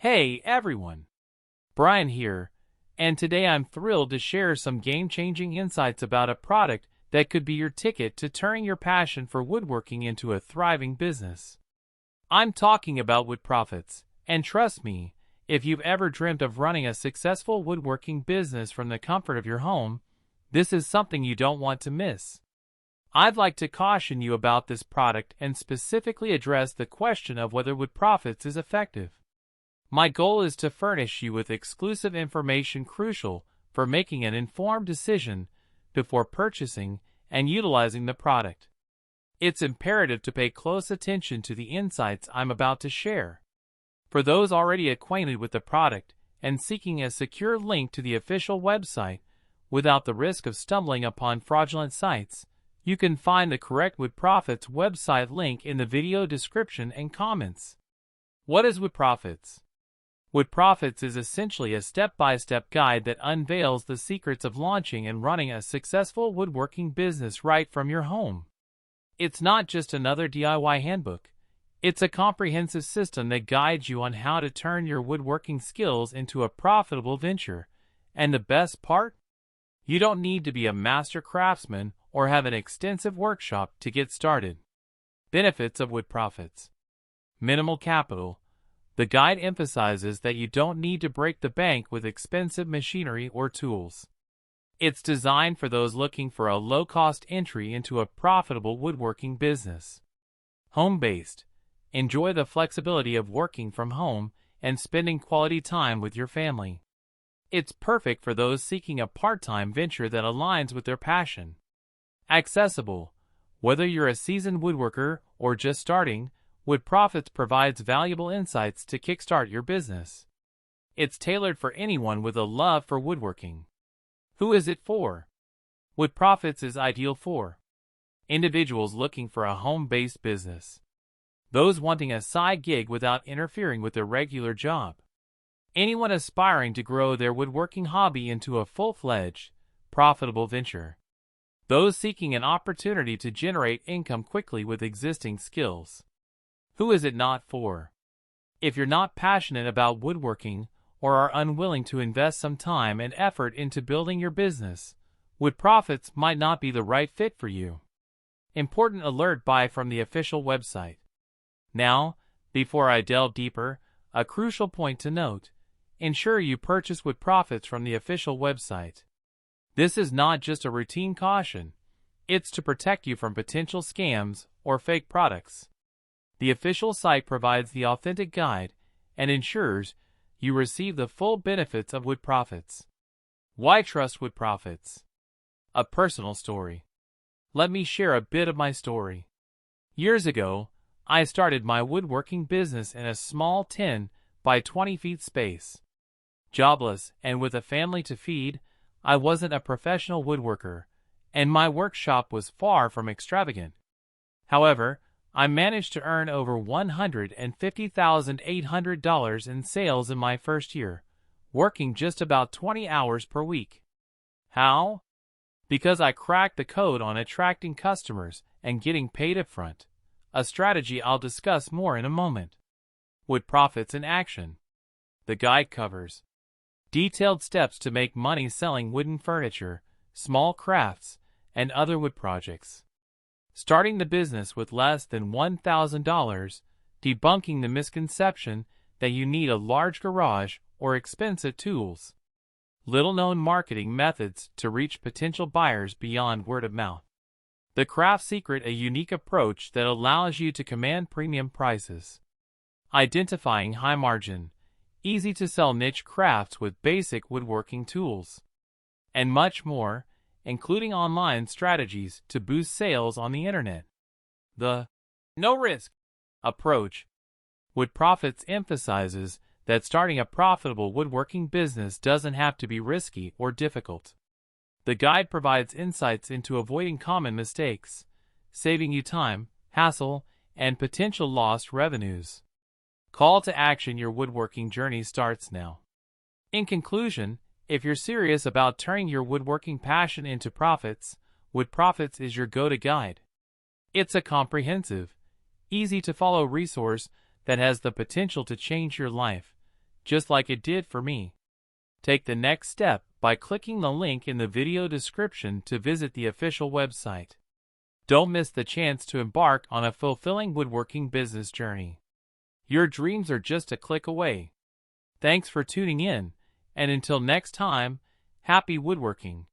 Hey everyone, Brian here, and today I'm thrilled to share some game-changing insights about a product that could be your ticket to turning your passion for woodworking into a thriving business. I'm talking about Woodprofits, and trust me, if you've ever dreamt of running a successful woodworking business from the comfort of your home, this is something you don't want to miss. I'd like to caution you about this product and specifically address the question of whether Woodprofits is effective. My goal is to furnish you with exclusive information crucial for making an informed decision before purchasing and utilizing the product. It's imperative to pay close attention to the insights I'm about to share. For those already acquainted with the product and seeking a secure link to the official website without the risk of stumbling upon fraudulent sites, you can find the correct Woodprofits website link in the video description and comments. What is Woodprofits? Woodprofits is essentially a step-by-step guide that unveils the secrets of launching and running a successful woodworking business right from your home. It's not just another DIY handbook. It's a comprehensive system that guides you on how to turn your woodworking skills into a profitable venture. And the best part? You don't need to be a master craftsman or have an extensive workshop to get started. Benefits of Woodprofits. Minimal capital. The guide emphasizes that you don't need to break the bank with expensive machinery or tools. It's designed for those looking for a low-cost entry into a profitable woodworking business. Home-based. Enjoy the flexibility of working from home and spending quality time with your family. It's perfect for those seeking a part-time venture that aligns with their passion. Accessible. Whether you're a seasoned woodworker or just starting, Woodprofits provides valuable insights to kickstart your business. It's tailored for anyone with a love for woodworking. Who is it for? Woodprofits is ideal for individuals looking for a home-based business, those wanting a side gig without interfering with their regular job, anyone aspiring to grow their woodworking hobby into a full-fledged, profitable venture, those seeking an opportunity to generate income quickly with existing skills. Who is it not for? If you're not passionate about woodworking or are unwilling to invest some time and effort into building your business, Woodprofits might not be the right fit for you. Important alert buy from the official website. Now, before I delve deeper, a crucial point to note: ensure you purchase Woodprofits from the official website. This is not just a routine caution, it's to protect you from potential scams or fake products. The official site provides the authentic guide and ensures you receive the full benefits of Woodprofits. Why trust Woodprofits? A personal story. Let me share a bit of my story. Years ago, I started my woodworking business in a small 10 by 20 feet space. Jobless and with a family to feed, I wasn't a professional woodworker, and my workshop was far from extravagant. However, I managed to earn over $150,800 in sales in my first year, working just about 20 hours per week. How? Because I cracked the code on attracting customers and getting paid upfront, a strategy I'll discuss more in a moment. Woodprofits in action. The guide covers detailed steps to make money selling wooden furniture, small crafts, and other wood projects. Starting the business with less than $1,000, debunking the misconception that you need a large garage or expensive tools. Little-known marketing methods to reach potential buyers beyond word of mouth. The craft secret: a unique approach that allows you to command premium prices. Identifying high-margin, easy-to-sell niche crafts with basic woodworking tools. And much more, including online strategies to boost sales on the internet. The no-risk approach. Woodprofits emphasizes that starting a profitable woodworking business doesn't have to be risky or difficult. The guide provides insights into avoiding common mistakes, saving you time, hassle, and potential lost revenues. Call to action: your woodworking journey starts now. In conclusion, if you're serious about turning your woodworking passion into profits, Woodprofits is your go-to guide. It's a comprehensive, easy-to-follow resource that has the potential to change your life, just like it did for me. Take the next step by clicking the link in the video description to visit the official website. Don't miss the chance to embark on a fulfilling woodworking business journey. Your dreams are just a click away. Thanks for tuning in, and until next time, happy woodworking!